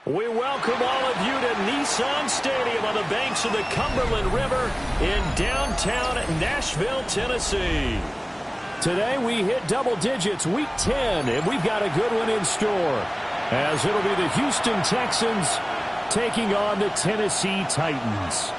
We welcome all of you to Nissan Stadium on the banks of the Cumberland River in downtown Nashville, Tennessee. Today we hit double digits, week 10, and we've got a good one in store, as it'll be the Houston Texans taking on the Tennessee Titans.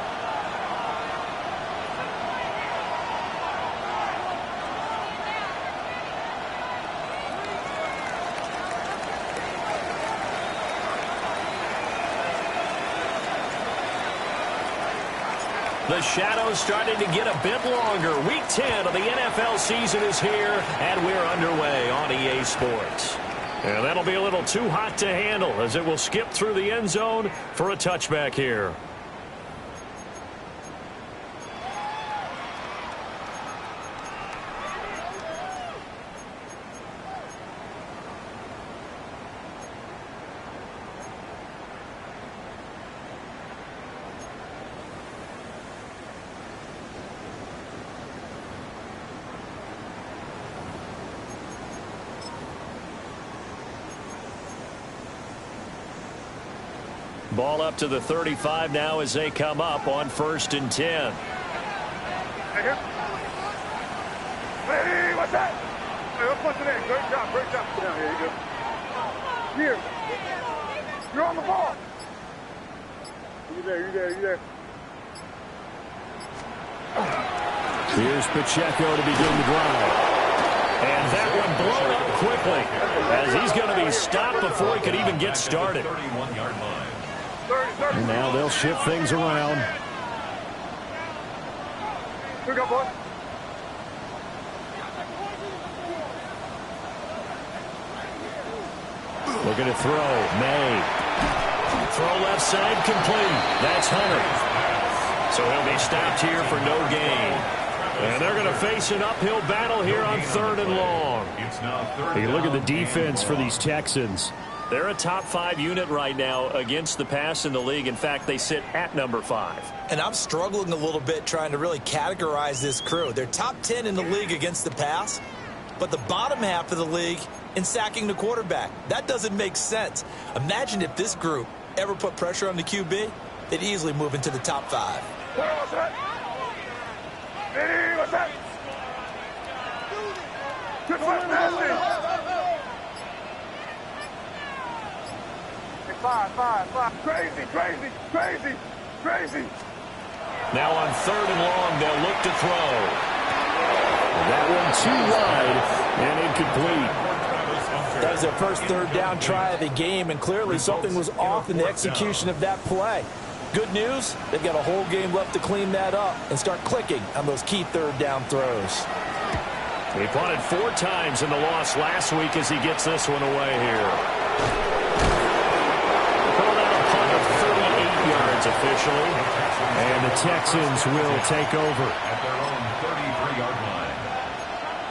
The shadow's starting to get a bit longer. Week 10 of the NFL season is here, and we're underway on EA Sports. And that'll be a little too hot to handle as it will skip through the end zone for a touchback here. Ball up to the 35 now as they come up on 1st and 10. Hey, what's that? Hey, let's punch it in. Great job, great job. Down here, you go. Here. You're on the ball. You there. Here's Pacheco to begin the drive. And that one blown up quickly as he's going to be stopped before he could even get started. 31-yard line. And now they'll shift things around. Here we go, boy. Looking to throw. May. Throw left side complete. That's Hunter. So he'll be stopped here for no gain. And they're going to face an uphill battle here on 3rd and long. You look at the defense for these Texans. They're a top 5 unit right now against the pass in the league. In fact, they sit at number 5. And I'm struggling a little bit trying to really categorize this crew. They're top 10 in the league against the pass, but the bottom half of the league in sacking the quarterback. That doesn't make sense. Imagine if this group ever put pressure on the QB, they'd easily move into the top 5. What's that? Hey, what's that? Good foot, nasty. Five. Crazy. Now on 3rd and long, they'll look to throw. That one too wide and incomplete. That was their first 3rd down try of the game, and clearly something was off in the execution of that play. Good news, they've got a whole game left to clean that up and start clicking on those key 3rd down throws. He punted 4 times in the loss last week as he gets this one away here. Officially, and the Texans will take over at their own 33-yard line.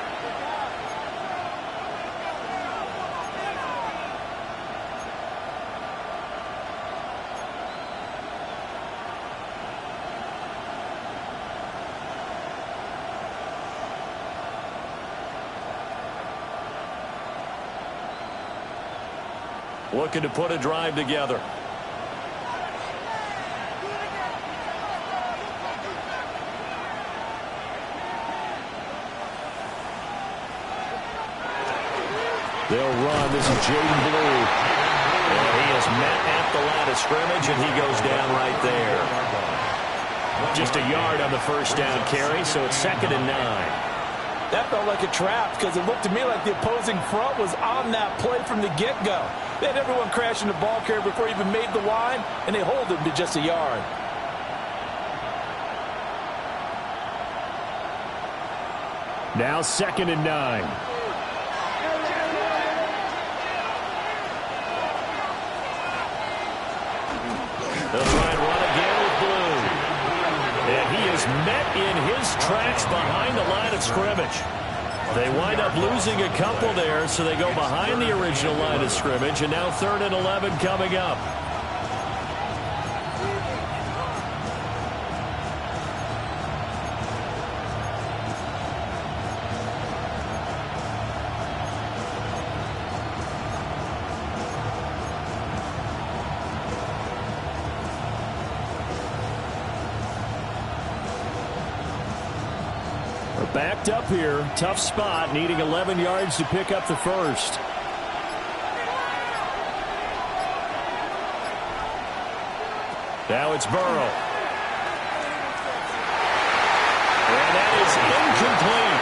Looking to put a drive together. They'll run. This is Jaden Blue. And he is met at the line of scrimmage, and he goes down right there. Just a yard on the 1st down carry, so it's 2nd and 9. That felt like a trap because it looked to me like the opposing front was on that play from the get-go. They had everyone crashing the ball carrier before he even made the line, and they hold him to just a yard. Now 2nd and 9. They'll try and run again with Blue. And he is met in his tracks behind the line of scrimmage. They wind up losing a couple there, so they go behind the original line of scrimmage, and now 3rd and 11 coming up. backed up here. Tough spot, needing 11 yards to pick up the first. Now it's Burrow. And that is incomplete.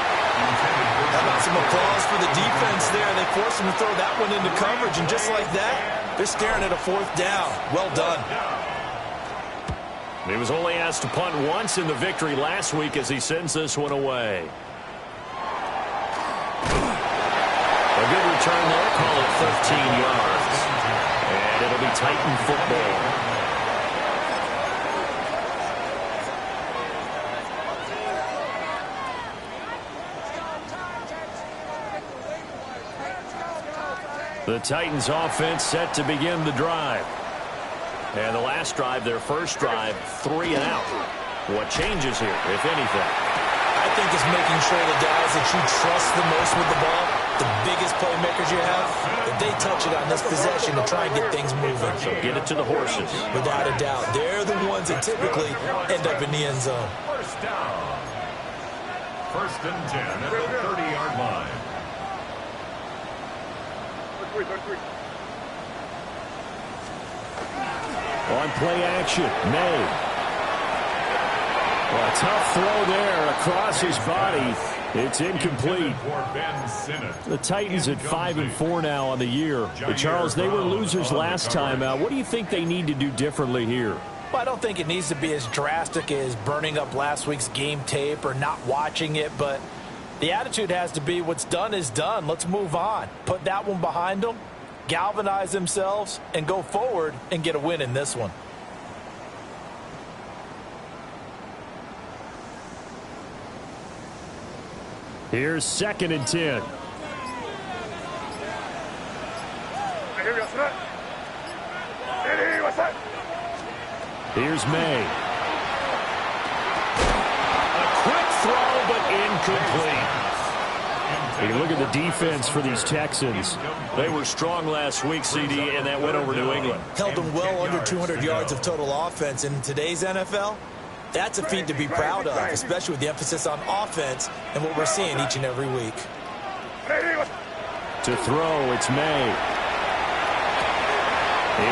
How about some applause for the defense there? They forced him to throw that one into coverage, and just like that, they're staring at a 4th down. Well done. He was only asked to punt once in the victory last week as he sends this one away. A good return there, call it 13 yards. And it'll be Titan football. The Titans offense set to begin the drive. And the last drive, their first drive, 3 and out. What changes here, if anything? I think it's making sure the guys that you trust the most with the ball, the biggest playmakers you have, that they touch it on this possession to try and get things moving. So get it to the horses. Without a doubt. They're the ones that typically end up in the end zone. First down. 1st and 10 at the 30-yard line. On play action, May. Well, a tough throw there across his body. It's incomplete. The Titans at 5-4 now on the year. But Charles, they were losers last time out. What do you think they need to do differently here? Well, I don't think it needs to be as drastic as burning up last week's game tape or not watching it, but the attitude has to be what's done is done. Let's move on. Put that one behind them, galvanize themselves, and go forward and get a win in this one. Here's 2nd and 10. Here's May. A quick throw, but incomplete. You look at the defense for these Texans. They were strong last week, CD, and that went over New England. Held them well under 200 yards of total offense. In today's NFL, that's a feat to be proud of, especially with the emphasis on offense and what we're seeing each and every week. To throw, it's May.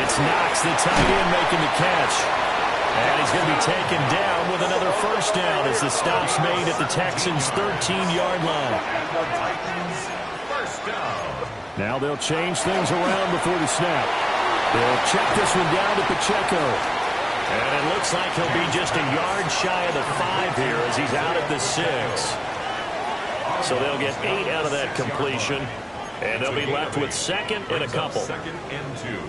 It's Knox, the tight end, making the catch. And he's going to be taken down with another first down as the stop's made at the Texans' 13-yard line. Now they'll change things around before the snap. They'll check this one down to Pacheco. And it looks like he'll be just a yard shy of the 5 here as he's out at the 6. So they'll get 8 out of that completion. And they'll be left with 2nd and a couple. 2nd and 2.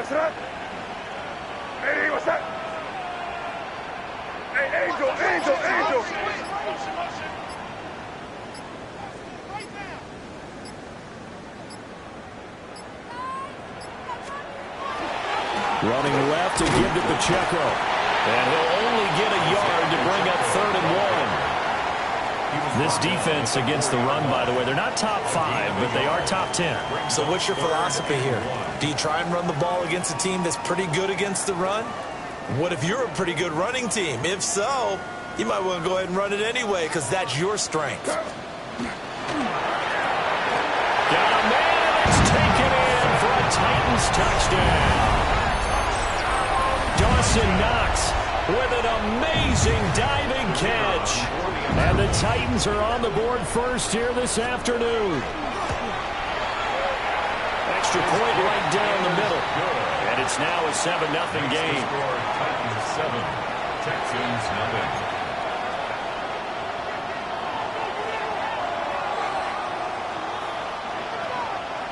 Hey, what's that? Hey, Angel. Running left to give to Pacheco. And he'll only get a yard to bring up 3rd and 1. This defense against the run, by the way, they're not top 5, but they are top 10. So what's your philosophy here? Do you try and run the ball against a team that's pretty good against the run? What if you're a pretty good running team? If so, you might want to go ahead and run it anyway because that's your strength. Got a man, it's taken in for a Titans touchdown. Dawson Knox with an amazing diving catch. And the Titans are on the board first here this afternoon. Extra point right down the middle. And it's now a 7-0 game. Titans 7, Texans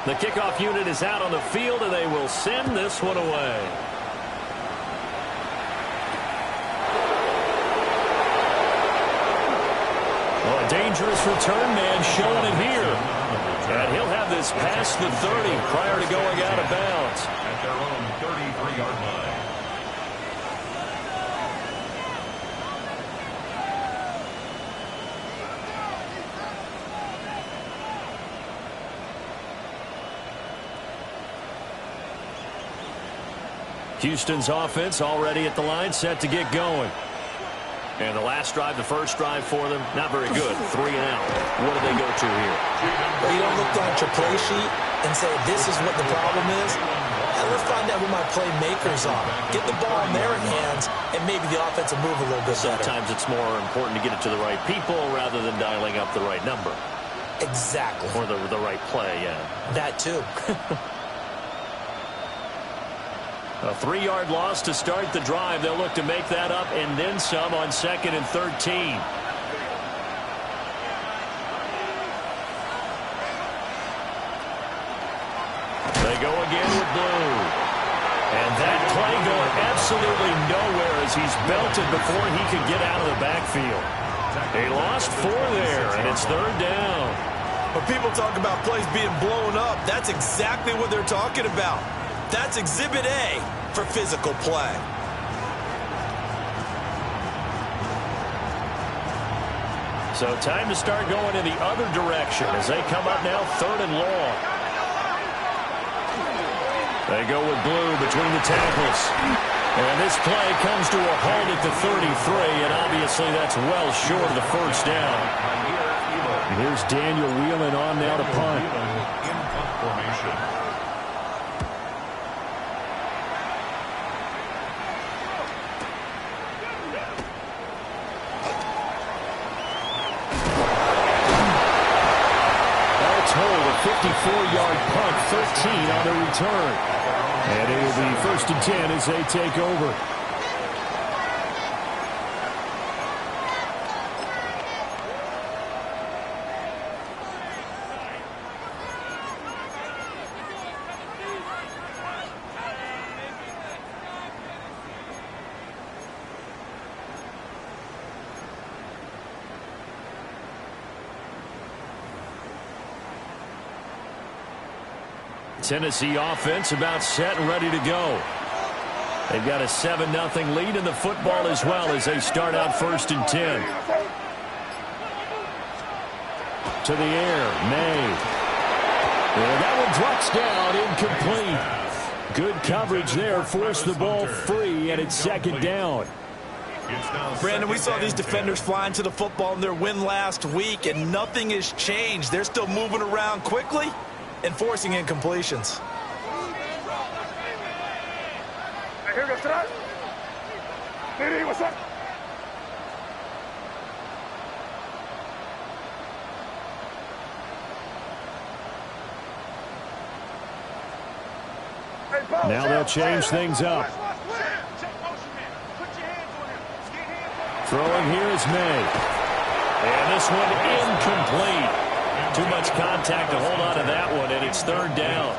0. The kickoff unit is out on the field, and they will send this one away. Well, a dangerous return man showing it here. And he'll have this past the 30 prior to going out of bounds. At their own 33-yard line. Houston's offense already at the line, set to get going. And the last drive, the first drive for them, not very good. 3 and out. What do they go to here? Well, you don't look down at your play sheet and say, this is what the problem is. And let's find out who my playmakers are. Get the ball in their hands, and maybe the offense will move a little bit better. Sometimes it's more important to get it to the right people rather than dialing up the right number. Exactly. Or the right play, yeah. That too. A 3-yard loss to start the drive. They'll look to make that up and then some on 2nd and 13. They go again with Blue. And that play going absolutely nowhere as he's belted before he could get out of the backfield. They lost 4 there, and it's 3rd down. When people talk about plays being blown up, that's exactly what they're talking about. That's Exhibit A for physical play. So time to start going in the other direction as they come up now 3rd and long. They go with Blue between the tackles. And this play comes to a halt at the 33, and obviously that's well short of the first down. And here's Daniel Whelan on now to punt. In punt formation. Hold a 54-yard punt, 13 on the return. And it will be 1st and 10 as they take over. Tennessee offense about set and ready to go. They've got a 7-0 lead in the football as well as they start out 1st and 10. To the air, May. And that one drops down, incomplete. Good coverage there, forced the ball free, and it's 2nd down. Brandon, we saw these defenders flying to the football in their win last week, and nothing has changed. They're still moving around quickly and forcing incompletions. Hey, here goes Siraj. Didi, what's up? Hey, Bo, Now they'll change things up. Throwing here is May. And this one incomplete. Too much contact to hold on to that one, and it's 3rd down.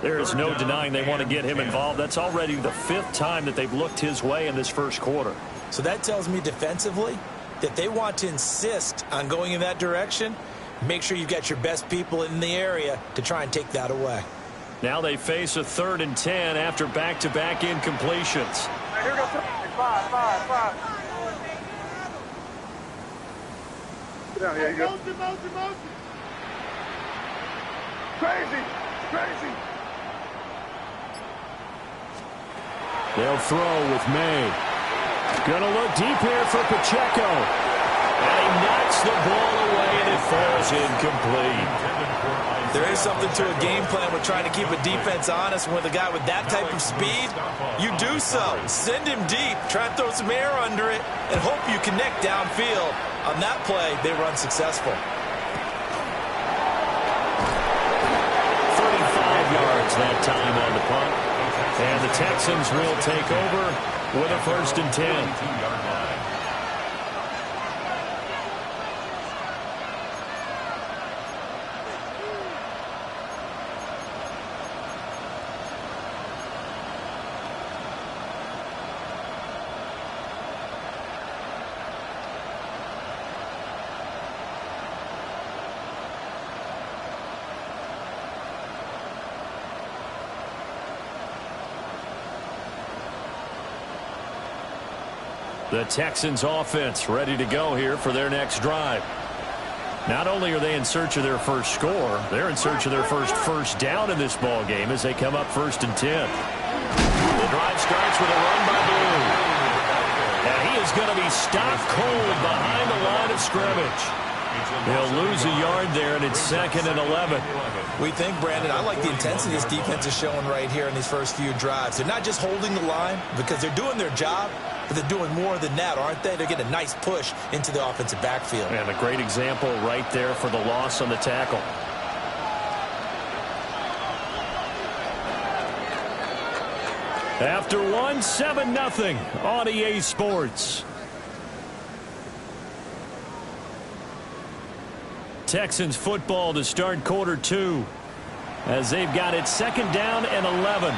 There is no denying they want to get him involved. That's already the 5th time that they've looked his way in this first quarter. So that tells me defensively that they want to insist on going in that direction. Make sure you've got your best people in the area to try and take that away. Now they face a 3rd and 10 after back-to-back incompletions. Hey, here goes Siraj. 5. Sit down, here you go. Crazy. They'll throw with May. Gonna look deep here for Pacheco. And he knocks the ball away, and it falls incomplete. There is something to a game plan with trying to keep a defense honest. With a guy with that type of speed, you do so. Send him deep, try and throw some air under it, and hope you connect downfield. On that play, they were unsuccessful. 35 yards that time on the punt. And the Texans will take over with a 1st and 10. The Texans offense ready to go here for their next drive. Not only are they in search of their first score, they're in search of their first down in this ball game as they come up 1st and 10. The drive starts with a run by Blue. And he is going to be stopped cold behind the line of scrimmage. He'll lose a yard there, and it's 2nd and 11. We think, Brandon, I like the intensity this defense is showing right here in these first few drives. They're not just holding the line because they're doing their job, but they're doing more than that, aren't they? They're getting a nice push into the offensive backfield. And a great example right there for the loss on the tackle. After one, 7-0 on EA Sports. Texans football to start quarter 2 as they've got it 2nd down and 11.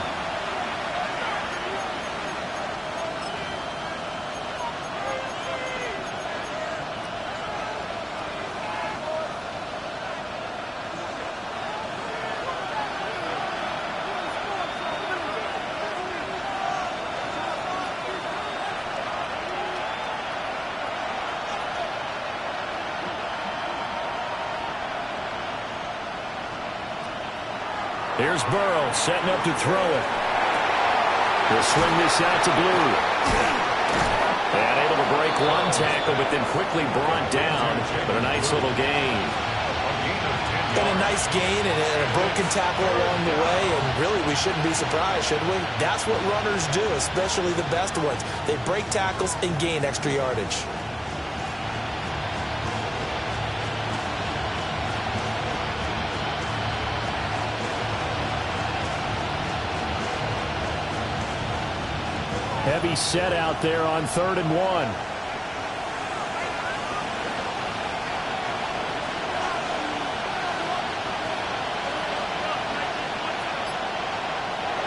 Here's Burrow setting up to throw it. He'll swing this out to Blue. And able to break one tackle, but then quickly brought down. But a nice little gain. And a nice gain and a broken tackle along the way. And really, we shouldn't be surprised, should we? That's what runners do, especially the best ones. They break tackles and gain extra yardage. Heavy set out there on 3rd and 1.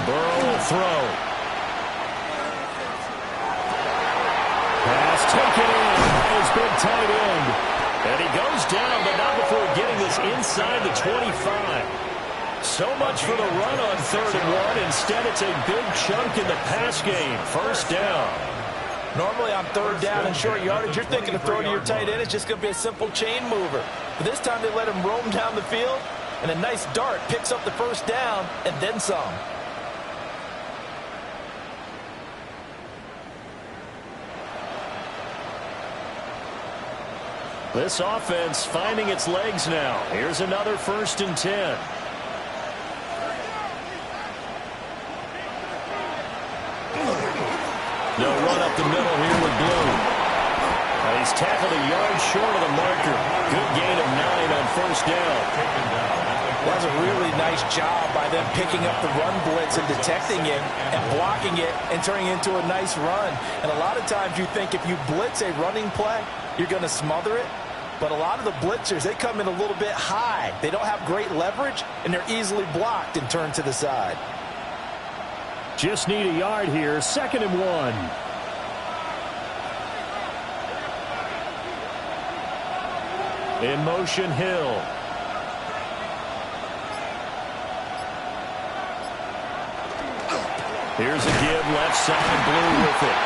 Burrow will throw. Pass taken in by his big tight end. And he goes down, but not before getting this inside the 25. So much for the run on 3rd and 1. Instead, it's a big chunk in the pass game. 1st down. Normally on 3rd down and short yardage, you're thinking of throwing to your tight end. It's just going to be a simple chain mover. But this time they let him roam down the field, and a nice dart picks up the 1st down and then some. This offense finding its legs now. Here's another 1st and 10. They'll run up the middle here with Blue. He's tackled a yard short of the marker. Good gain of 9 on 1st down. That was a really nice job by them picking up the run blitz and detecting it and blocking it and turning it into a nice run. And a lot of times you think if you blitz a running play, you're going to smother it. But a lot of the blitzers, they come in a little bit high. They don't have great leverage, and they're easily blocked and turned to the side. Just need a yard here. 2nd and 1. In motion, Hill. Here's a give, left side, Blue with it.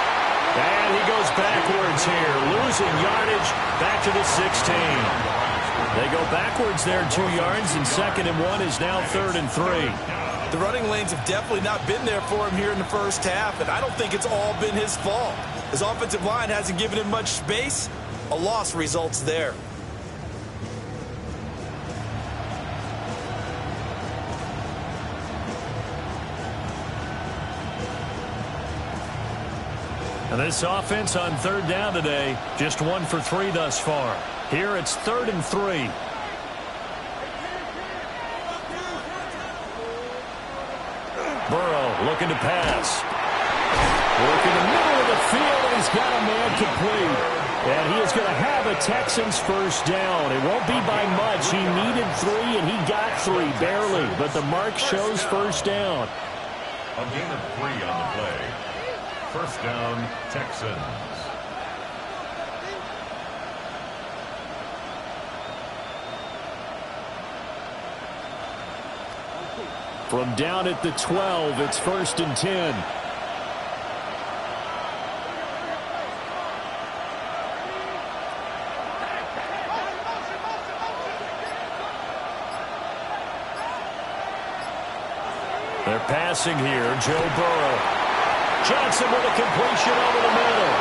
And he goes backwards here, losing yardage back to the 16. They go backwards there 2 yards, and 2nd and 1 is now 3rd and 3. The running lanes have definitely not been there for him here in the 1st half, and I don't think it's all been his fault. His offensive line hasn't given him much space. A loss results there. And this offense on 3rd down today, just 1 for 3 thus far. Here it's 3rd and 3. Burrow looking to pass. Working the middle of the field, and he's got a man complete. And he is going to have a Texans 1st down. It won't be by much. He needed 3, and he got 3, barely. But the mark shows 1st down. A gain of 3 on the play. 1st down, Texans. From down at the 12, it's 1st and 10. They're passing here. Joe Burrow. Johnson with a completion over the middle.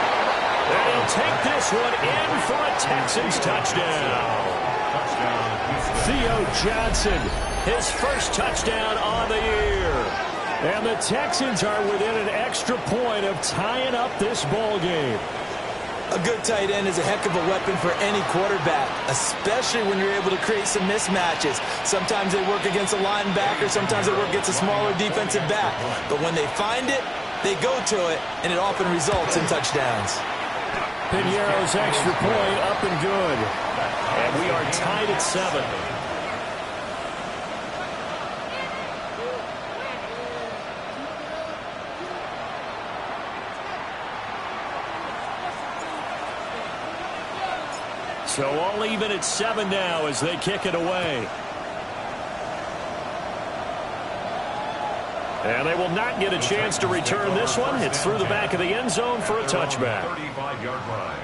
And he'll take this one in for a Texans touchdown. Theo Johnson, his first touchdown on the year. And the Texans are within an extra point of tying up this ball game. A good tight end is a heck of a weapon for any quarterback, especially when you're able to create some mismatches. Sometimes they work against a linebacker, sometimes they work against a smaller defensive back. But when they find it, they go to it, and it often results in touchdowns. Piñeiro's extra point up and good. And we are tied at 7. So all even at 7 now as they kick it away. And they will not get a chance to return this one. It's through the back of the end zone for a touchback. 35-yard line.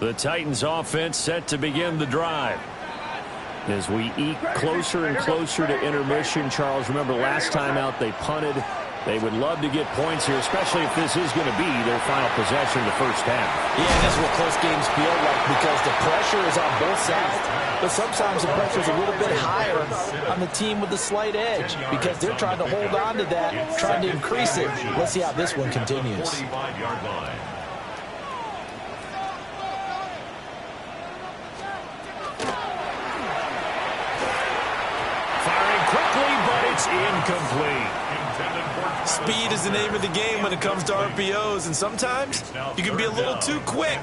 The Titans offense set to begin the drive. As we eke closer and closer to intermission, Charles, remember last time out they punted. They would love to get points here, especially if this is going to be their final possession of the first half. Yeah, and that's what close games feel like because the pressure is on both sides. But sometimes the pressure is a little bit higher on the team with the slight edge because they're trying to hold on to that, trying to increase it. Let's see how this one continues. 45-yard line. It's incomplete. Speed is the name of the game when it comes to RPOs, and sometimes you can be a little too quick,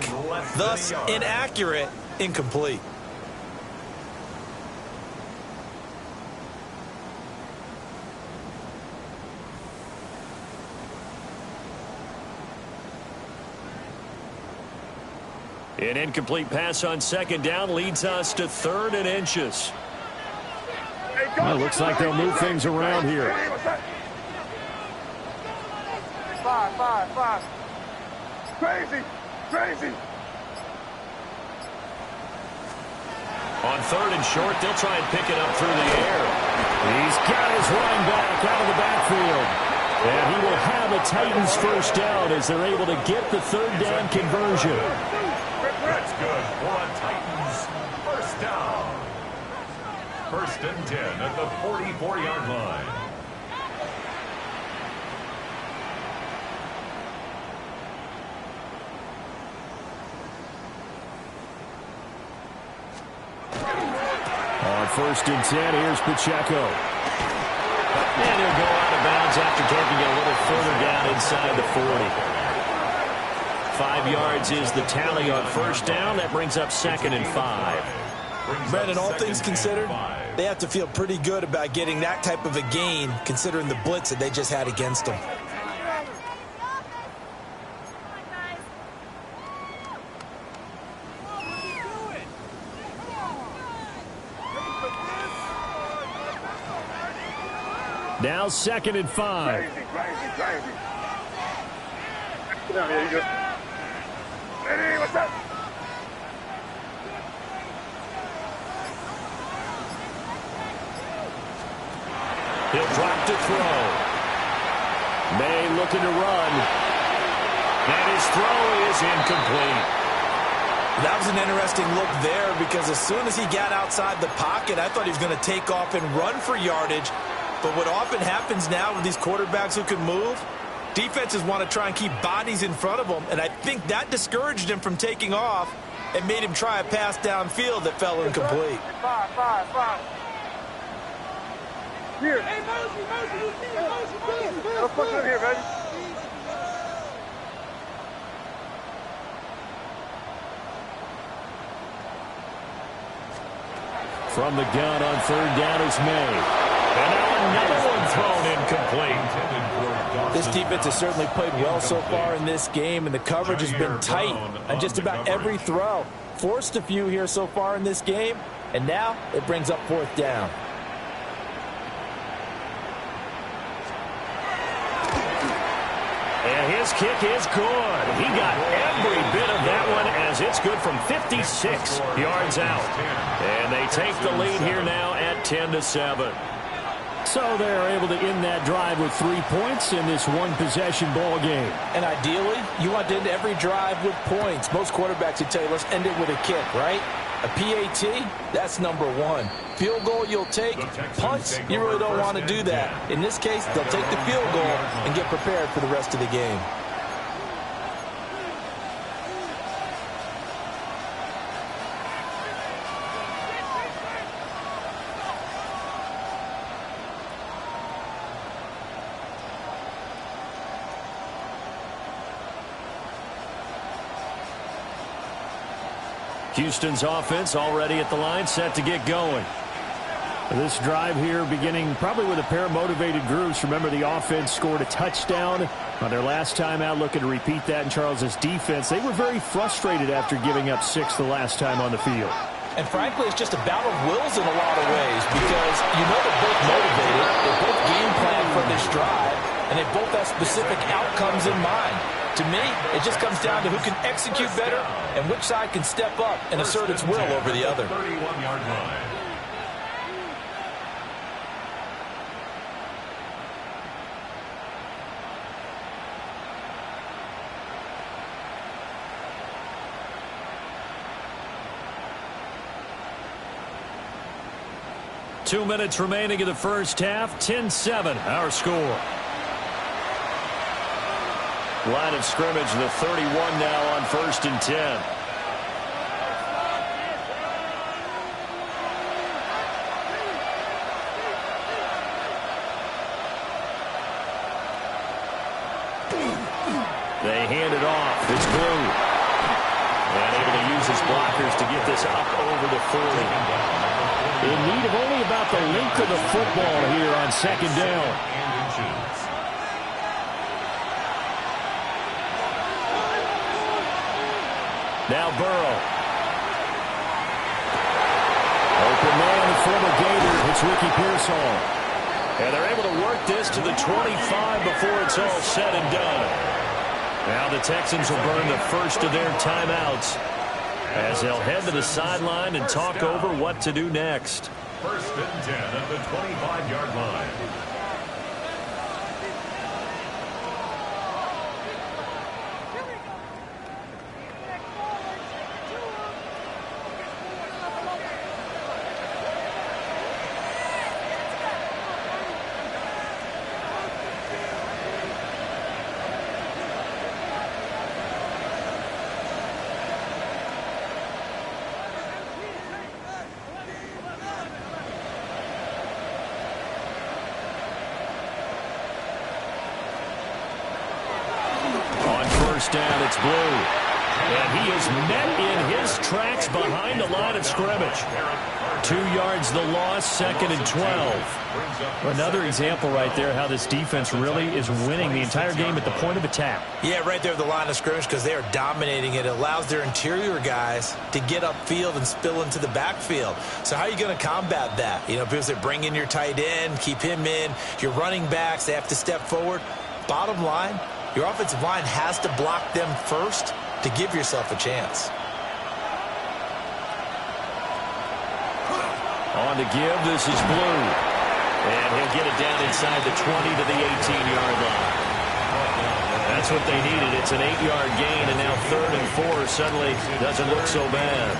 thus inaccurate, incomplete. An incomplete pass on second down leads us to 3rd and inches. Well, looks like they'll move things around here. 5. Crazy. On 3rd and short, they'll try and pick it up through the air. He's got his running back out of the backfield. And he will have a Titans first down as they're able to get the 3rd down conversion. That's good for a Titans first down. 1st and 10 at the 44-yard line. On 1st and 10, here's Pacheco. And he'll go out of bounds after taking it a little further down inside the 40. 5 yards is the tally on first down. That brings up 2nd and 5. Brandon, all things considered, they have to feel pretty good about getting that type of a gain considering the blitz that they just had against them. Now 2nd and 5. Crazy. Get down here, you go. Hey, what's up? He'll drop to throw. May looking to run. And his throw is incomplete. That was an interesting look there because as soon as he got outside the pocket, I thought he was going to take off and run for yardage. But what often happens now with these quarterbacks who can move, defenses want to try and keep bodies in front of them. And I think that discouraged him from taking off and made him try a pass downfield that fell incomplete. 5. Here. Hey, Mosey. Let's put it here, baby. From the gun on 3rd down is May. And now another one thrown incomplete. This defense has certainly played well so far in this game, and the coverage has been tight on just about every throw. Forced a few here so far in this game, and now it brings up 4th down. And his kick is good. He got every bit of that one as it's good from 56 yards out. And they take the lead here now at 10-7. So they're able to end that drive with 3 points in this one-possession ball game. And ideally, you want to end every drive with points. Most quarterbacks would tell you, let's end it with a kick, right? A PAT, that's number one. Field goal you'll take. Punts, you really don't want to do that. In this case, they'll take the field goal and get prepared for the rest of the game. Houston's offense already at the line, set to get going. This drive here beginning probably with a pair of motivated groups. Remember, the offense scored a touchdown on their last time out, looking to repeat that in Charles's defense. They were very frustrated after giving up 6 the last time on the field. And frankly, it's just a battle of wills in a lot of ways because you know they're both motivated, they both game plan for this drive, and they both have specific outcomes in mind. To me, it just comes down to who can execute better and which side can step up and assert its will over the other. 31-yard line. Two minutes remaining in the first half. 10-7, our score. Line of scrimmage, the 31 now on 1st and 10. They hand it off. It's Blue. And able to use his blockers to get this up over the 40. In need of only about the length of the football here on 2nd down. Now Burrow. Open man, the former Gator. It's Ricky Pearsall. And they're able to work this to the 25 before it's all said and done. Now the Texans will burn the first of their timeouts as they'll head to the sideline and talk over what to do next. 1st and 10 at the 25-yard line. Down, it's Blue. And he is met in his tracks behind the line of scrimmage. 2 yards the loss, 2nd and 12. Another example right there how this defense really is winning the entire game at the point of attack. Yeah, right there at the line of scrimmage because they are dominating it. It allows their interior guys to get upfield and spill into the backfield. So how are you going to combat that? You know, because they bring in your tight end, keep him in. Your running backs, they have to step forward. Bottom line, your offensive line has to block them first to give yourself a chance. On to give, this is Blue. And he'll get it down inside the 20 to the 18-yard line. That's what they needed. It's an 8-yard gain, and now 3rd and 4 suddenly doesn't look so bad.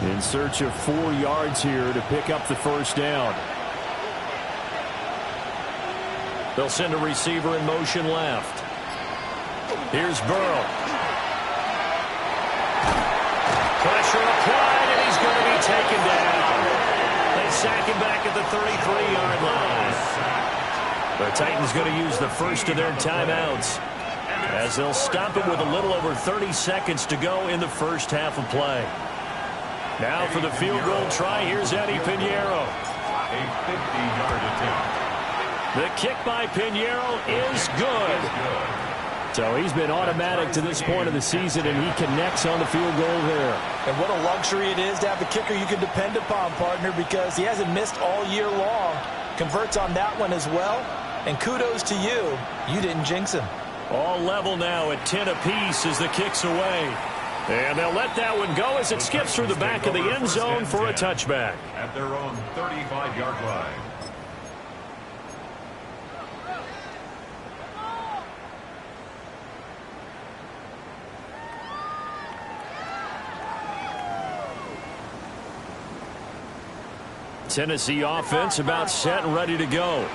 In search of 4 yards here to pick up the first down. They'll send a receiver in motion left. Here's Burrow. Pressure applied, and he's going to be taken down. They sack him back at the 33-yard line. The Titans going to use the first of their timeouts as they'll stop it with a little over 30 seconds to go in the first half of play. Now for the field goal try, here's Eddie Pinheiro. A 50-yard attempt. The kick by Pinheiro is good. So he's been automatic to this point of the season, and he connects on the field goal there. And what a luxury it is to have a kicker you can depend upon, partner, because he hasn't missed all year long. Converts on that one as well. And kudos to you. You didn't jinx him. All level now at 10 apiece as the kick's away. And they'll let that one go as it skips through the back of the end zone for a touchback. At their own 35-yard line. Tennessee offense about set and ready to go.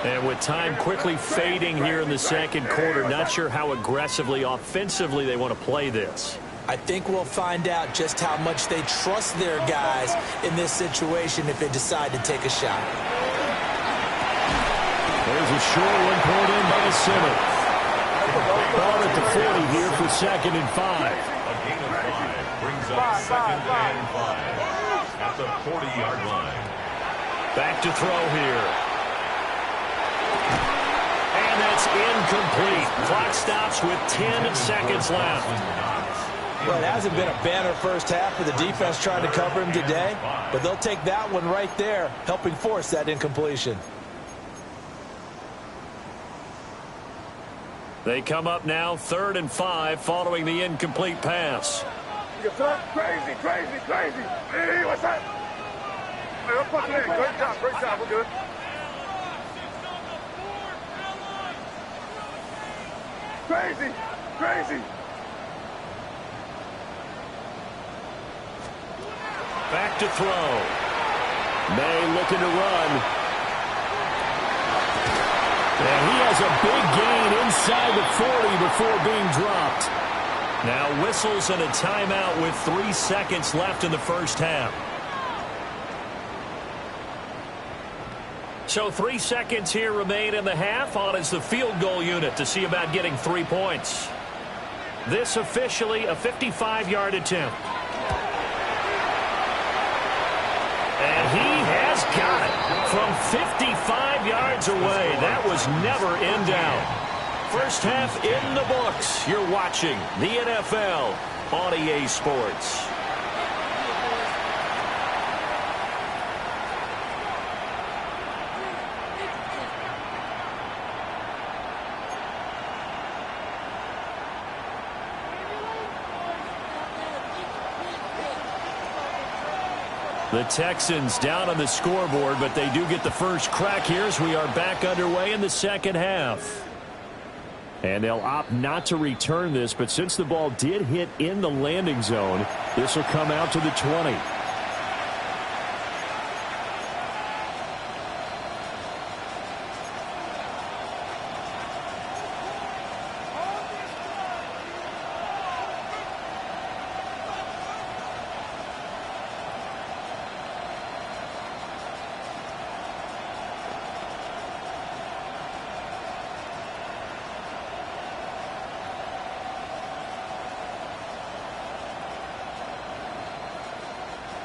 And with time quickly fading here in the second quarter, not sure how aggressively, offensively they want to play this. I think we'll find out just how much they trust their guys in this situation if they decide to take a shot. There's a short one poured in by the center. Ball at the 40 here for 2nd and 5. A gain of 5 brings up 2nd and 5 at the 40-yard line. Back to throw here. And that's incomplete. Clock stops with 10 seconds left. Well, it hasn't been a banner first half for the defense trying to cover him today, but they'll take that one right there, helping force that incompletion. They come up now 3rd and 5 following the incomplete pass. Crazy, crazy, crazy. Hey, what's that? Hey, let's punch it in. Great job, we're good. Crazy, crazy. Back to throw. May looking to run. And he has a big gain inside the 40 before being dropped. Now whistles and a timeout with 3 seconds left in the first half. So 3 seconds here remain in the half. On is the field goal unit to see about getting 3 points. This officially a 55-yard attempt. And he has got it from 55 yards away. That was never in doubt. First half in the books. You're watching the NFL on EA Sports. The Texans down on the scoreboard, but they do get the first crack here as we are back underway in the second half. And they'll opt not to return this, but since the ball did hit in the landing zone, this will come out to the 20.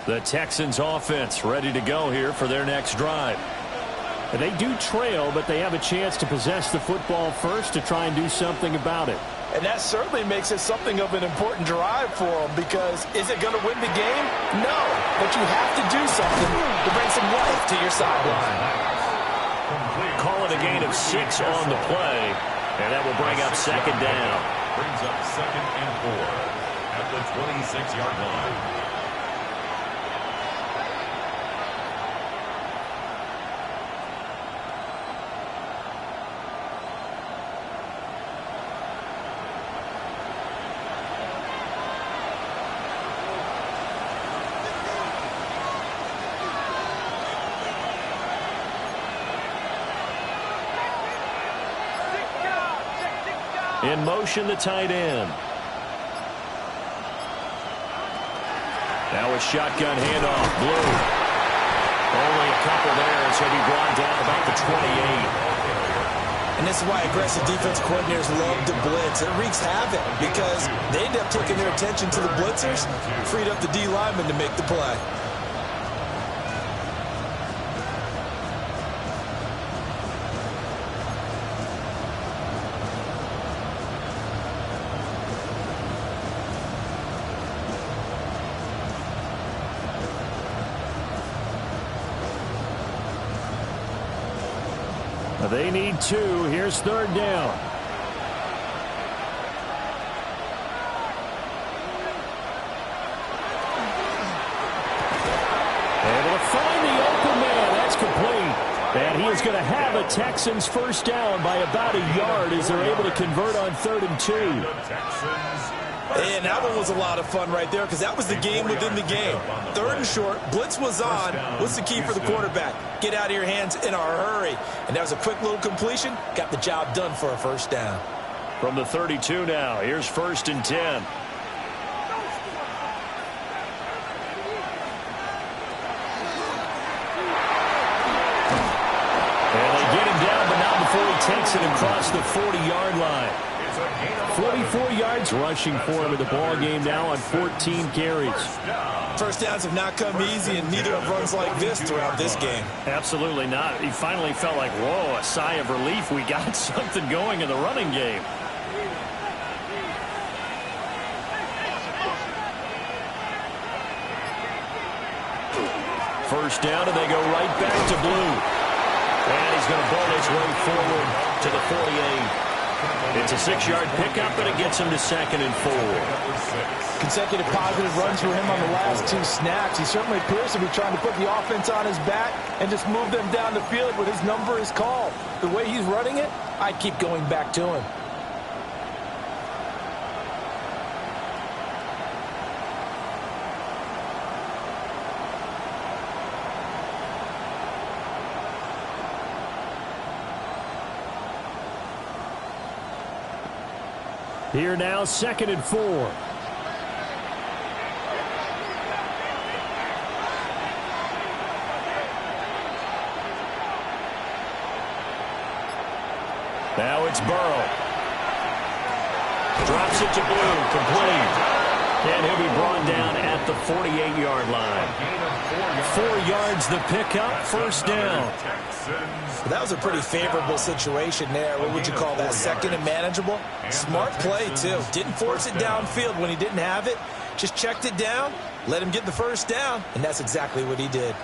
The Texans offense ready to go here for their next drive. And they do trail, but they have a chance to possess the football first to try and do something about it. And that certainly makes it something of an important drive for them, because is it going to win the game? No, but you have to do something to bring some life to your sideline. Call it a gain of 6 on the play, and that will bring up second down. Brings up 2nd and 4 at the 26-yard line. In motion, the tight end. Now a shotgun handoff. Blue. Only a couple there, so he'll be brought down about the 28. And this is why aggressive defense coordinators love to blitz. It wreaks havoc because they end up taking their attention to the blitzers, freed up the D lineman to make the play. They need 2. Here's 3rd down. Able to find the open man. That's complete. And he is going to have a Texans 1st down by about a yard as they're able to convert on 3rd and 2. And that one was a lot of fun right there because that was the game within the game. 3rd and short, blitz was on. What's the key for the quarterback? Get out of your hands in a hurry. And that was a quick little completion. Got the job done for a 1st down. From the 32 now, here's 1st and 10. Before he takes it across the 40-yard line. 44 yards rushing for him in the ball game now on 14 carries. 1st downs have not come easy, and neither have runs like this throughout this game. Absolutely not. He finally felt like, whoa, a sigh of relief. We got something going in the running game. First down, and they go right back to blue. And he's going to ball his way forward to the 48. It's a 6-yard pickup, but it gets him to 2nd and 4. Consecutive positive runs for him on the last 2 snaps. He certainly appears to be trying to put the offense on his back and just move them down the field when his number is called. The way he's running it, I'd keep going back to him. Here now, 2nd and 4. Now it's Burrow. Drops it to Blue, complete. And he'll be brought down at the 48-yard line. 4 yards the pickup, 1st down. That was a pretty favorable situation there. What would you call that? 2nd and manageable? Smart play, too. Didn't force it downfield when he didn't have it. Just checked it down, let him get the 1st down, and that's exactly what he did.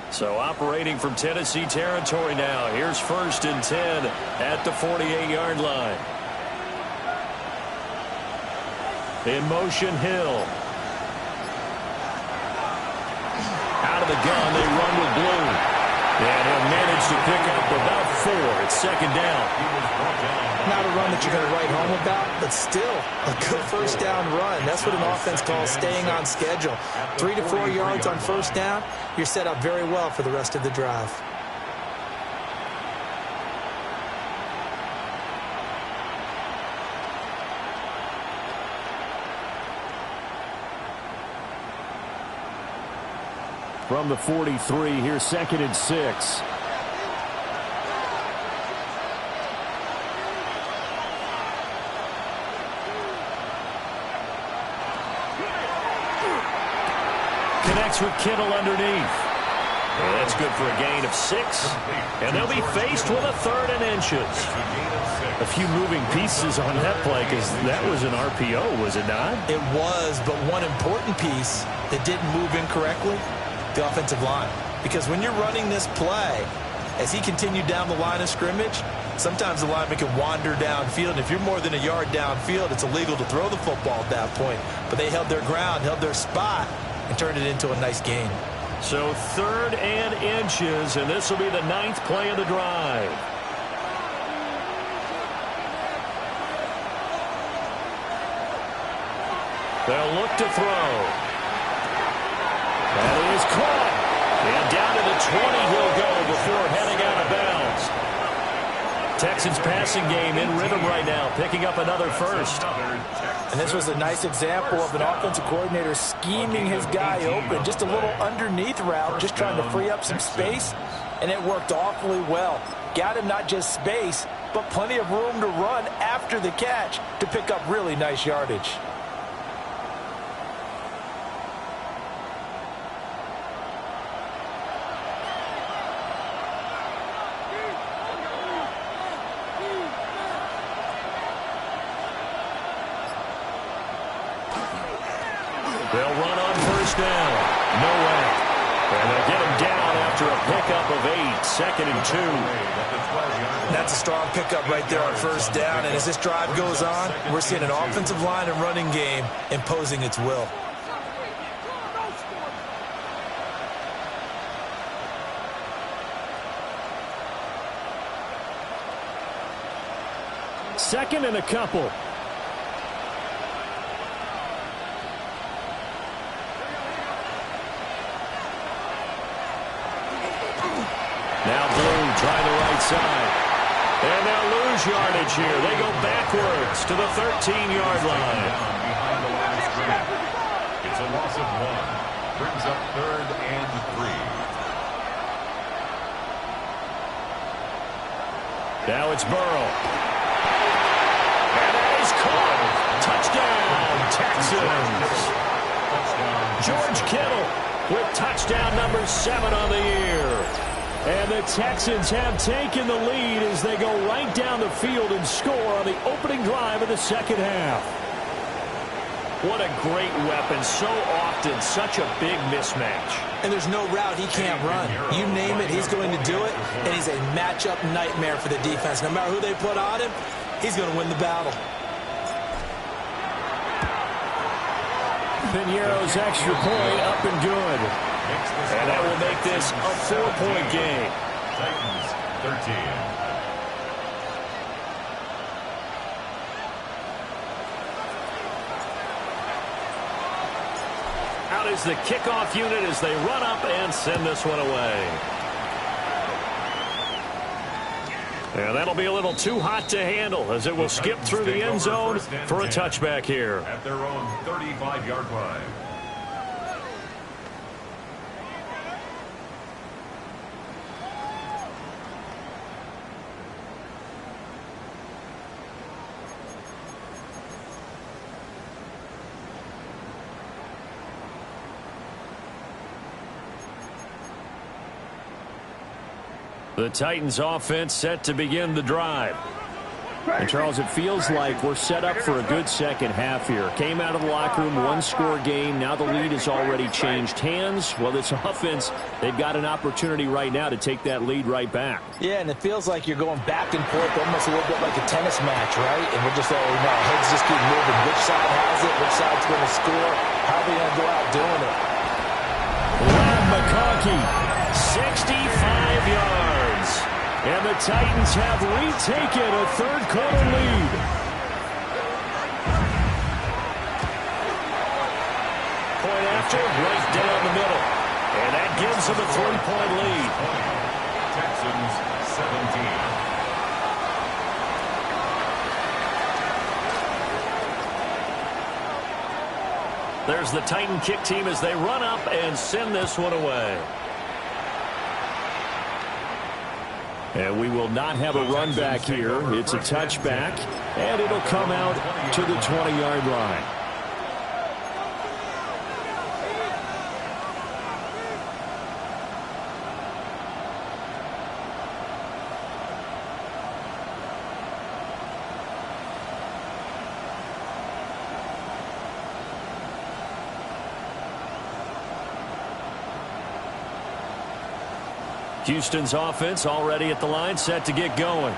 So operating from Tennessee territory now. Here's 1st and 10 at the 48-yard line. In motion, Hill. Out of the gun, they run with Blue. And he'll manage to pick up about 4. It's 2nd down. Not a run that you're going to write home about, but still a good 1st down run. That's what an offense calls staying on schedule. 3 to 4 yards on 1st down, you're set up very well for the rest of the drive. From the 43, here's 2nd and 6. Connects with Kittle underneath. Well, that's good for a gain of 6. And they'll be faced with a 3rd and inches. A few moving pieces on that play because that was an RPO, was it not? It was, but one important piece that didn't move incorrectly, the offensive line. Because when you're running this play, as he continued down the line of scrimmage, sometimes the lineman can wander downfield. And if you're more than a yard downfield, it's illegal to throw the football at that point. But they held their ground, held their spot, and turned it into a nice gain. So 3rd and inches, and this will be the 9th play of the drive. They'll look to throw. That is caught. And down to the 20 he'll go before heading out of bounds. Texans passing game in rhythm right now, picking up another 1st. And this was a nice example of an offensive coordinator scheming his guy open. Just a little underneath route, just trying to free up some space, and it worked awfully well. Got him not just space, but plenty of room to run after the catch to pick up really nice yardage. down. No way. And they'll get him down after a pickup of 8, 2nd and 2. That's a strong pickup right there on first down. And as this drive goes on, we're seeing an offensive line and running game imposing its will. Second and a couple. Now Blue trying the right side. And they'll lose yardage here. They go backwards to the 13-yard line. Behind the line of scrimmage. It's a loss of 1. Brings up 3rd and 3. Now it's Burrow. And that is caught. Touchdown, Texans. George Kittle with touchdown number 7 on the year. And the Texans have taken the lead as they go right down the field and score on the opening drive of the second half. What a great weapon. So often, such a big mismatch. And there's no route he can't run. You name it, he's going to do it. And he's a matchup nightmare for the defense. No matter who they put on him, he's going to win the battle. Piñeiro's extra point up and good. And that will make this a 4-point game. Titans 13. Out is the kickoff unit as they run up and send this one away. And that'll be a little too hot to handle as it will skip through the end zone for a touchback here. At their own 35-yard line. The Titans offense set to begin the drive. And Charles, it feels like we're set up for a good second half here. Came out of the locker room, one-score game. Now the lead has already changed hands. Well, this offense, they've got an opportunity right now to take that lead right back. Yeah, and it feels like you're going back and forth almost a little bit like a tennis match, right? And we're just all, heads just keep moving. Which side has it? Which side's going to score? How are they going to go out doing it? Ladd McConkey, 65 yards. And the Titans have retaken a third-quarter lead. Point after, right down the middle. And that gives them a 3-point lead. Texans 17. There's the Titan kick team as they run up and send this one away. And we will not have a run back here. It's a touchback, and it'll come out to the 20-yard line. Houston's offense already at the line, set to get going.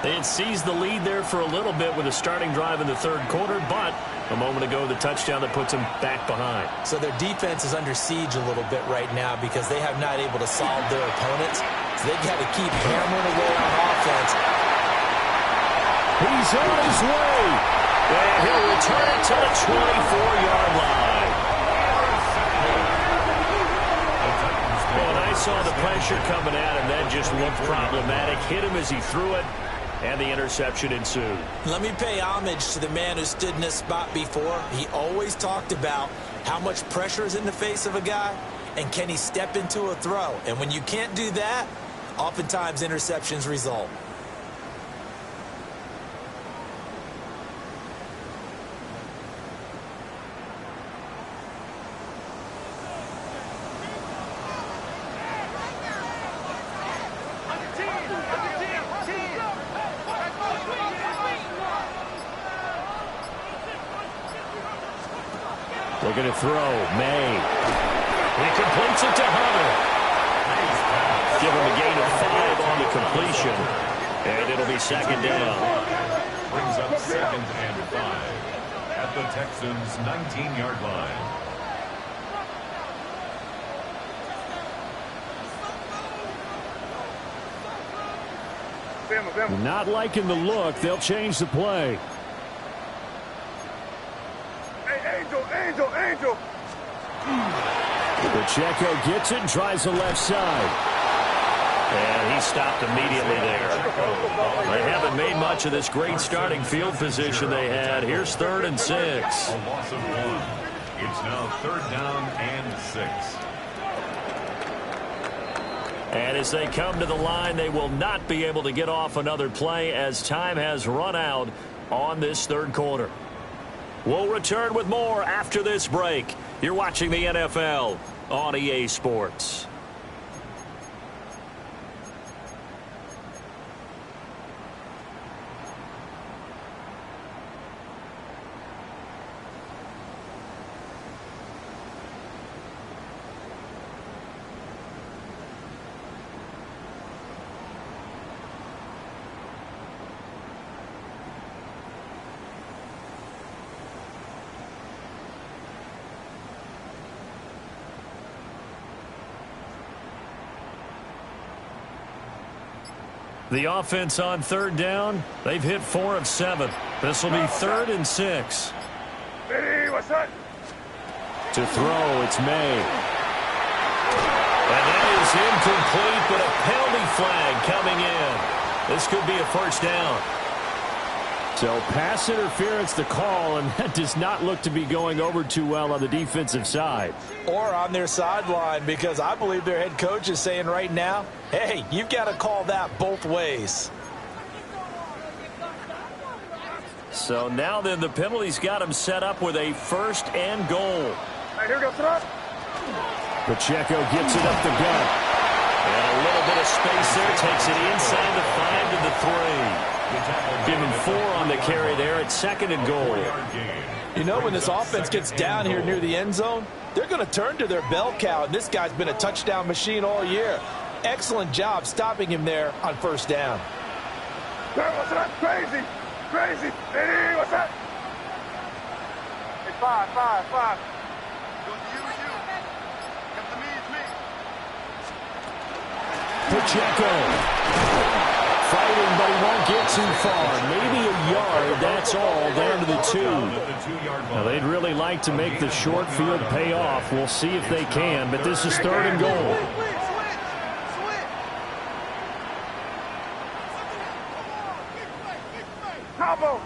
They had seized the lead there for a little bit with a starting drive in the third quarter, but a moment ago, the touchdown that puts them back behind. So their defense is under siege a little bit right now because they have not able to solve their opponents. So they've got to keep hammering away on offense. He's on his way. And he'll return it to the 24-yard line. Well, and I saw the pressure coming at him. That just looked problematic. Hit him as he threw it, and the interception ensued. Let me pay homage to the man who stood in this spot before. He always talked about how much pressure is in the face of a guy, and can he step into a throw. And when you can't do that, oftentimes interceptions result. Looking to throw. May. He completes it to Hunter. Give him a gain of 5 on the completion. And it'll be second down. Brings up 2nd and 5 at the Texans' 19-yard line. Not liking the look. They'll change the play. Hey, Angel. Pacheco gets it and tries the left side. And he stopped immediately there. They haven't made much of this great starting field position they had. Here's 3rd and 6. A loss of 1. It's now 3rd down and 6. And as they come to the line, they will not be able to get off another play as time has run out on this 3rd quarter. We'll return with more after this break. You're watching the NFL on EA Sports. The offense on 3rd down, they've hit 4 of 7. This will be 3rd and 6. Hey, what's that? To throw, it's May. And that is incomplete, but a penalty flag coming in. This could be a 1st down. So pass interference the call, and that does not look to be going over too well on the defensive side. Or on their sideline, because I believe their head coach is saying right now, hey, you've got to call that both ways. So now then the penalty's got him set up with a 1st and goal. Hey, here we go, throw. Pacheco gets it up the gut. And a little bit of space there. Takes it inside the 5 to the 3. Give him 4 on the carry there at 2nd and goal. You know, when this offense gets down here near the end zone, they're going to turn to their bell cow, and this guy's been a touchdown machine all year. Excellent job stopping him there on 1st down. Hey, what's that? Crazy. Hey, what's that? Hey, 5. Pacheco. Fighting, but he won't get too far. Maybe a yard, that's all, down to the 2. Now, they'd really like to make the short field pay off. We'll see if they can, but this is 3rd and goal. Combo.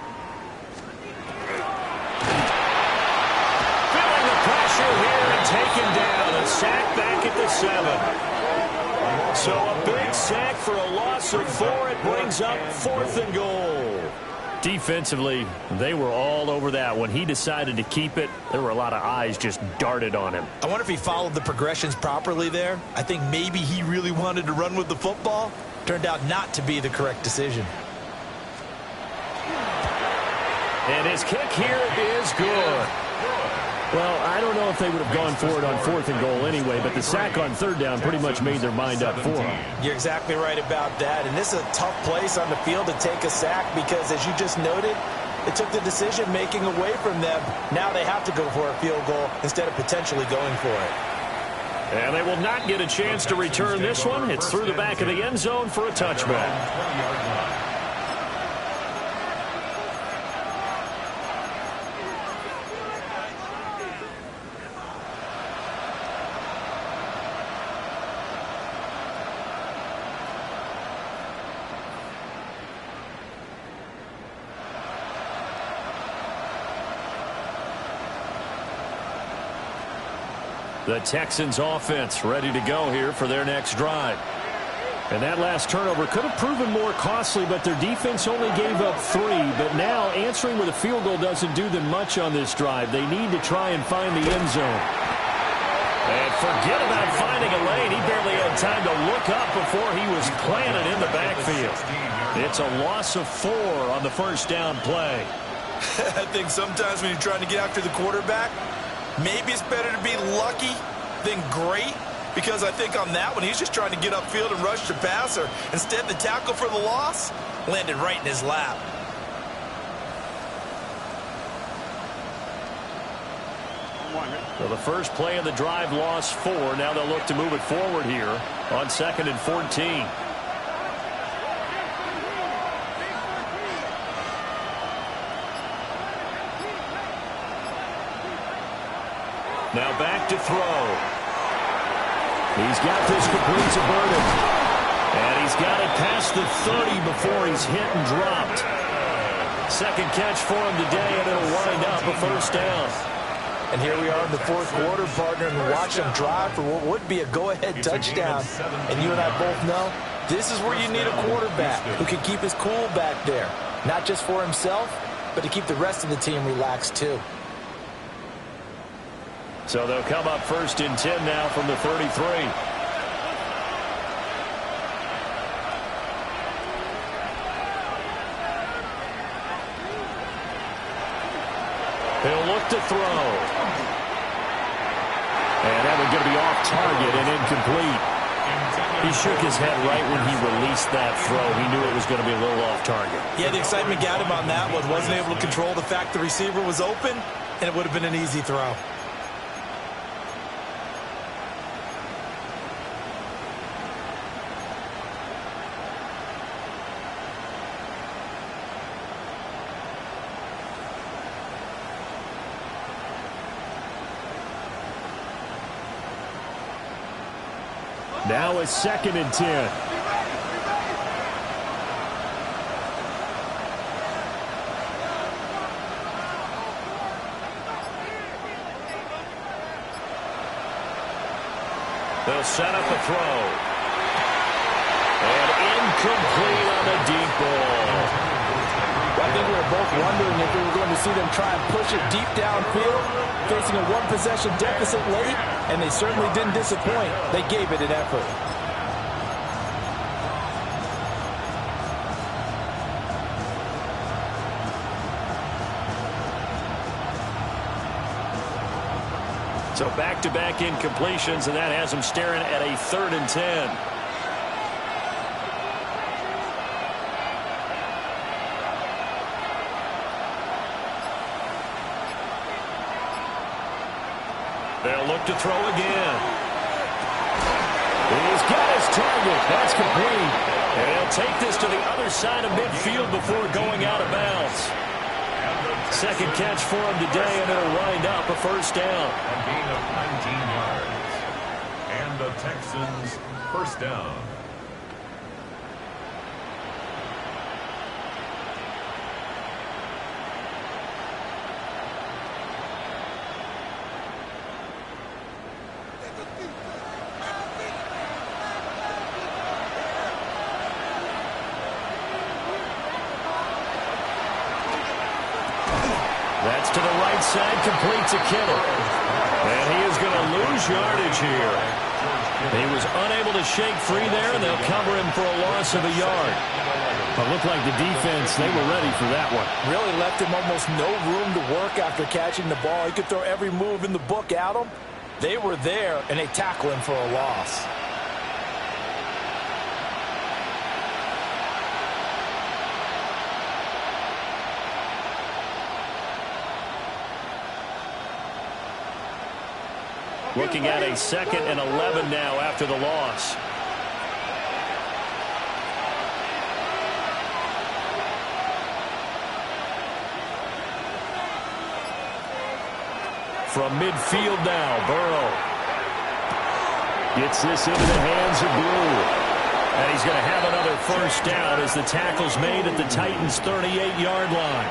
Feeling the pressure here and taken down. A sack back at the 7. So a big sack for a loss of 4. It brings up 4th and goal. Defensively, they were all over that. When he decided to keep it, there were a lot of eyes just darted on him. I wonder if he followed the progressions properly there. I think maybe he really wanted to run with the football. Turned out not to be the correct decision. And his kick here is good. Well, I don't know if they would have gone for it on 4th and goal anyway, but the sack on 3rd down pretty much made their mind up for him. You're exactly right about that, and this is a tough place on the field to take a sack because, as you just noted, it took the decision-making away from them. Now they have to go for a field goal instead of potentially going for it. And they will not get a chance to return this one. It's through the back of the end zone for a touchback. The Texans offense ready to go here for their next drive. And that last turnover could have proven more costly, but their defense only gave up 3. But now answering with a field goal doesn't do them much on this drive. They need to try and find the end zone. And forget about finding a lane. He barely had time to look up before he was planted in the backfield. It's a loss of 4 on the 1st down play. I think sometimes when you're trying to get after the quarterback, Maybe it's better to be lucky than great, because I think on that one, he's just trying to get upfield and rush the passer. Instead, the tackle for the loss landed right in his lap. So the first play of the drive lost 4. Now they'll look to move it forward here on 2nd and 14. Now back to throw. He's got this complete to Burden. And he's got it past the 30 before he's hit and dropped. Second catch for him today, and it'll wind up a first down. And here we are in the fourth quarter, partner, and watch him drive for what would be a go-ahead touchdown. And you and I both know this is where you need a quarterback who can keep his cool back there. Not just for himself, but to keep the rest of the team relaxed too. So they'll come up 1st and 10 now from the 33. He'll look to throw. And that one's going to be off target and incomplete. He shook his head right when he released that throw. He knew it was going to be a little off target. Yeah, the excitement got him on that one. Wasn't able to control the fact the receiver was open, and it would have been an easy throw. Now it's 2nd and 10. They'll set up a throw. And incomplete on the deep ball. I think we were both wondering if we were going to see them try and push it deep downfield, facing a one-possession deficit late, and they certainly didn't disappoint. They gave it an effort. So back-to-back incompletions, and that has them staring at a 3rd and 10. They'll look to throw again. He's got his target. That's complete. And he'll take this to the other side of midfield before going out of bounds. Second catch for him today, and it'll wind up a first down. A gain of 19 yards. And the Texans first down. That's to the right side, complete to Kittle. And he is going to lose yardage here. He was unable to shake free there, and they'll cover him for a loss of a yard. It looked like the defense, they were ready for that one. Really left him almost no room to work after catching the ball. He could throw every move in the book at him. They were there, and they tackle him for a loss. Looking at a 2nd and 11 now after the loss. From midfield now, Burrow gets this into the hands of Blue. And he's going to have another first down as the tackle's made at the Titans' 38-yard line.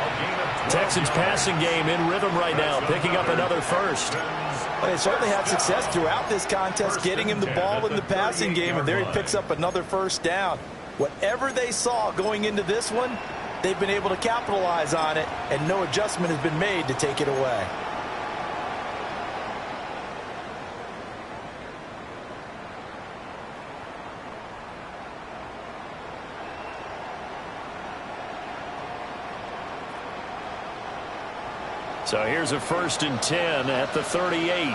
Texans passing game in rhythm right now, picking up another first. Well, they certainly had success throughout this contest getting him the ball in the passing game, and there he picks up another first down. Whatever they saw going into this one, they've been able to capitalize on it, and no adjustment has been made to take it away. So here's a 1st and 10 at the 38.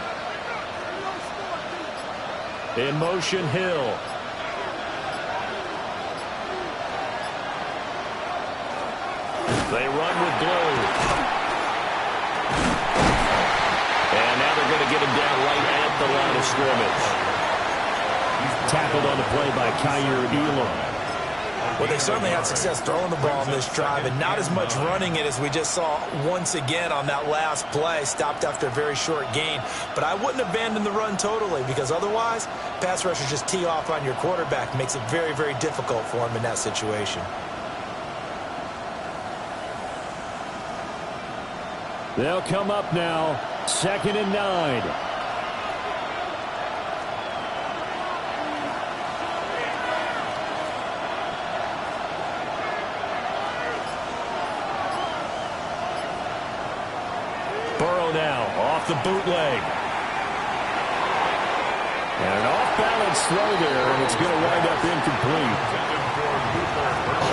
In motion, Hill. They run with Blue. And now they're going to get him down right at the line of scrimmage. Tackled on the play by Kaiir Elam. Well, they certainly had success throwing the ball on this drive and not as much running it as we just saw once again on that last play. Stopped after a very short gain. But I wouldn't abandon the run totally because otherwise, pass rushers just tee off on your quarterback. Makes it very, very difficult for him in that situation. They'll come up now, 2nd and 9. Burrow now off the bootleg. And an off-balance throw there, and it's going to wind up incomplete.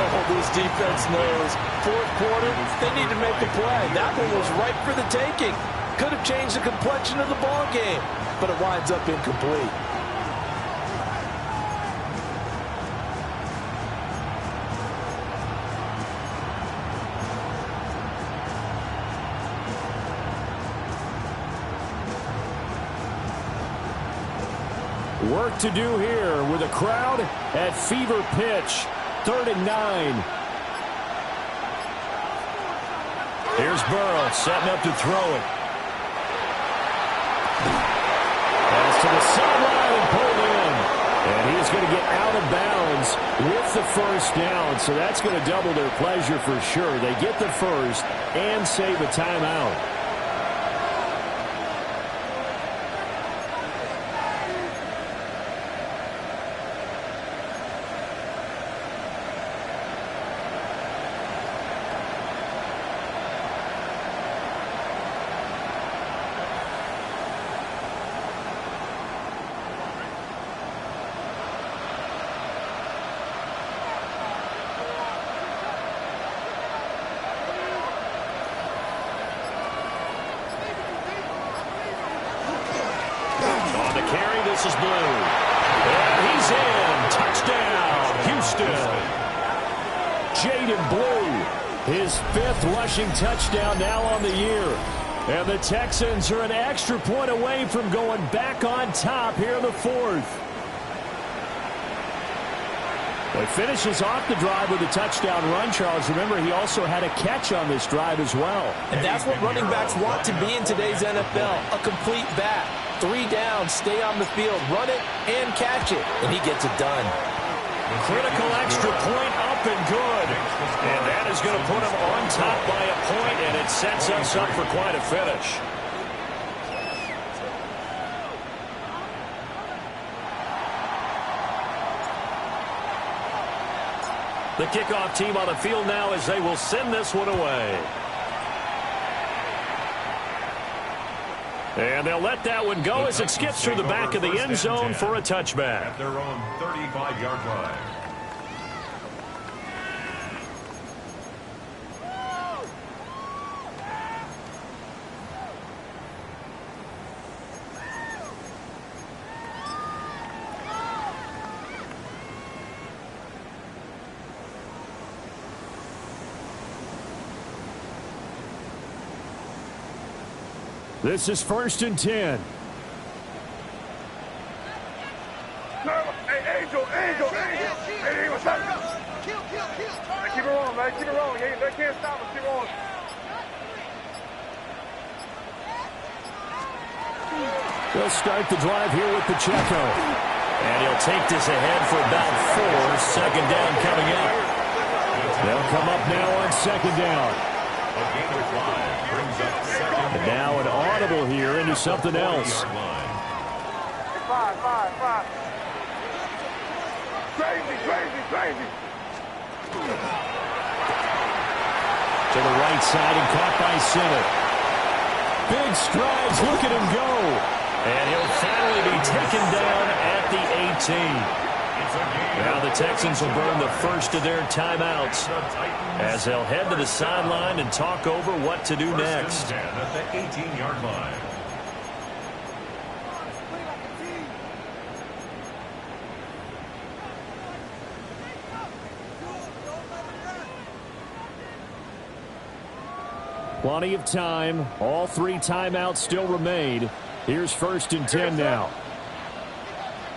Oh, this defense knows. 4th quarter, they need to make the play. That one was right for the taking. Could have changed the complexion of the ball game, but it winds up incomplete. Work to do here with a crowd at fever pitch. 3rd and 9. Here's Burrow setting up to throw it. Pass to the sideline and pulled in. And he's going to get out of bounds with the 1st down. So that's going to double their pleasure for sure. They get the 1st and save a timeout. This is Blue. And he's in. Touchdown, Houston. Jaden Blue, his 5th rushing touchdown now on the year. And the Texans are an extra point away from going back on top here in the 4th. Well, he finishes off the drive with a touchdown run, Charles. Remember, he also had a catch on this drive as well. And that's what running backs want to be in today's NFL, a complete back. 3 down, stay on the field, run it, and catch it. And he gets it done. Critical extra point up and good. And that is going to put him on top by a point, and it sets us up for quite a finish. The kickoff team on the field now as they will send this one away. And they'll let that one go as it skips through the back of the end zone for a touchback. At their own 35-yard line. This is 1st and 10. Hey, Angel. Hey, what's up? Kill. Hey, keep it rolling, man. Keep it rolling. They can't stop us. Keep it rolling. They'll start the drive here with Pacheco. And he'll take this ahead for about 4. 2nd down coming up. They'll come up now on 2nd down. A gain of 5 brings up 2nd. And now an audible here into something else. 5. Crazy. To the right side and caught by Sinnott. Big strides, look at him go. And he'll finally be taken down at the 18. Now the Texans will burn the first of their timeouts as they'll head to the sideline and talk over what to do next. 10 at the 18-yard line. Plenty of time. All 3 timeouts still remain. Here's 1st and 10 now.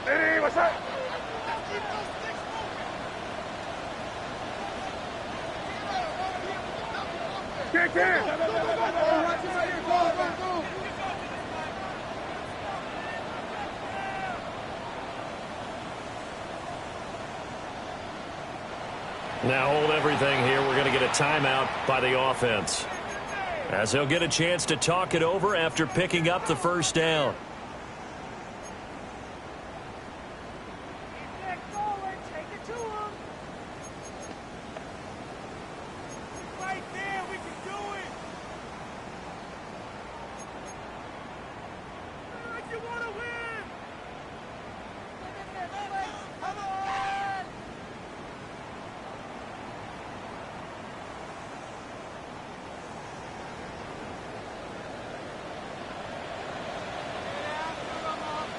Hey, what's that? Get. Now hold everything here. We're going to get a timeout by the offense, as they'll get a chance to talk it over after picking up the first down.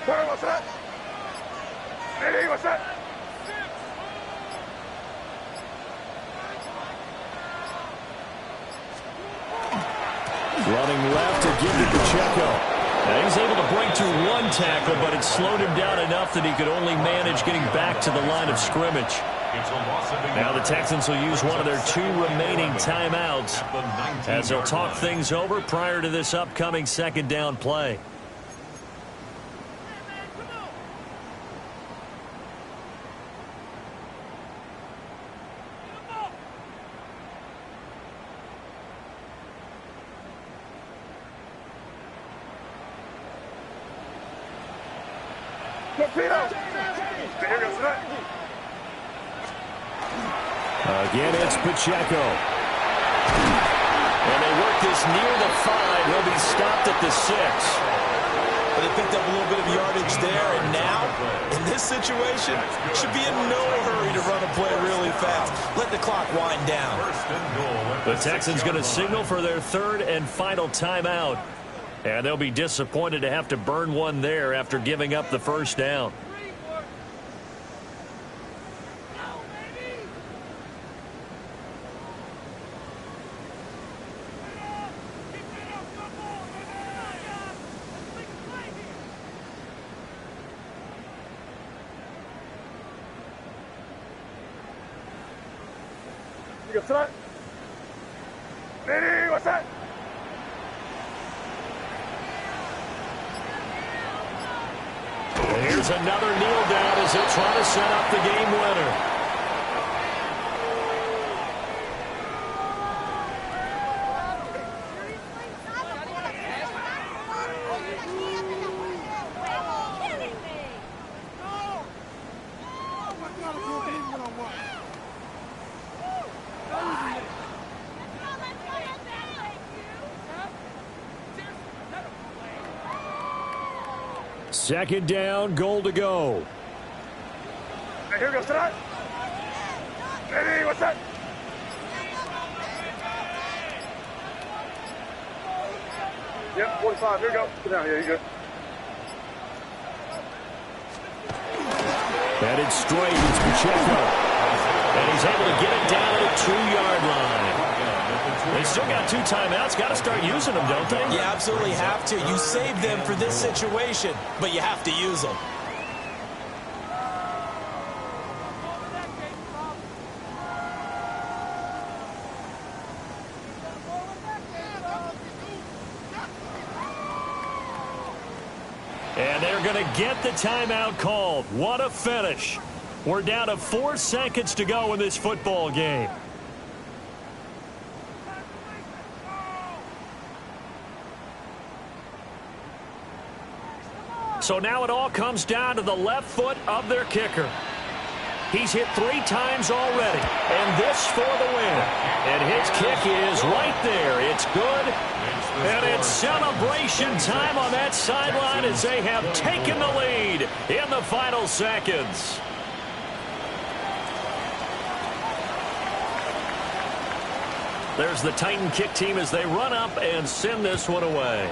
What's that? Hey, what's that? Running left to give to Pacheco. Now he's able to break through 1 tackle, but it slowed him down enough that he could only manage getting back to the line of scrimmage. Now the Texans will use one of their 2 remaining timeouts as they'll talk things over prior to this upcoming 2nd down play. Again, it's Pacheco. And they work this near the 5. He'll be stopped at the 6. But they picked up a little bit of yardage there, and now, in this situation, should be in no hurry to run a play really fast. Let the clock wind down. The Texans going to signal for their 3rd and final timeout. And they'll be disappointed to have to burn one there after giving up the first down. What's that? Hey, what's that? Here's another kneel down as they'll try to set up the game winner. Second down, goal to go. Hey, here goes that. Hey, what's that? Yep, 45. Here you go. Sit down. Yeah, you good. Headed straight, it's Pacheco. And he's able to get it down at the 2-yard line. They still got 2 timeouts. Got to start using them, don't they? You absolutely have to. You save them for this situation, but you have to use them. And they're going to get the timeout called. What a finish. We're down to 4 seconds to go in this football game. So now it all comes down to the left foot of their kicker. He's hit 3 times already, and this for the win. And his kick is right there. It's good, and it's celebration time on that sideline as they have taken the lead in the final seconds. There's the Titan kick team as they run up and send this one away.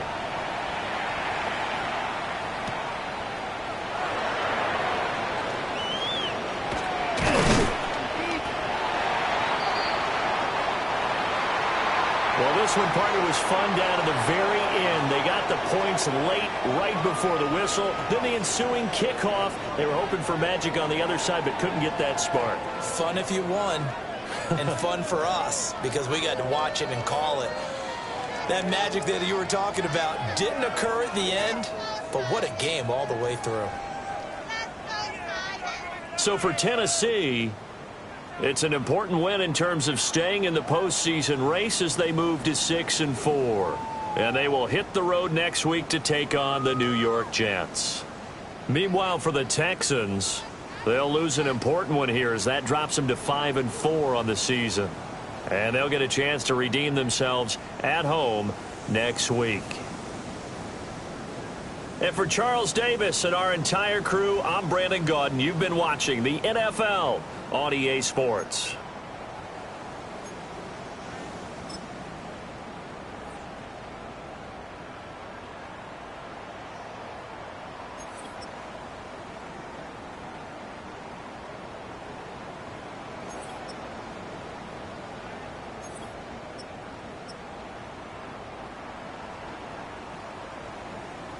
Well, this one, partner, was fun down to the very end. They got the points late, right before the whistle. Then the ensuing kickoff. They were hoping for magic on the other side, but couldn't get that spark. Fun if you won, and fun for us because we got to watch it and call it. That magic that you were talking about didn't occur at the end, but what a game all the way through. So for Tennessee, it's an important win in terms of staying in the postseason race as they move to 6-4. And they will hit the road next week to take on the New York Jets. Meanwhile, for the Texans, they'll lose an important one here as that drops them to 5-4 on the season. And they'll get a chance to redeem themselves at home next week. And for Charles Davis and our entire crew, I'm Brandon Gaudin. You've been watching the NFL on EA Sports.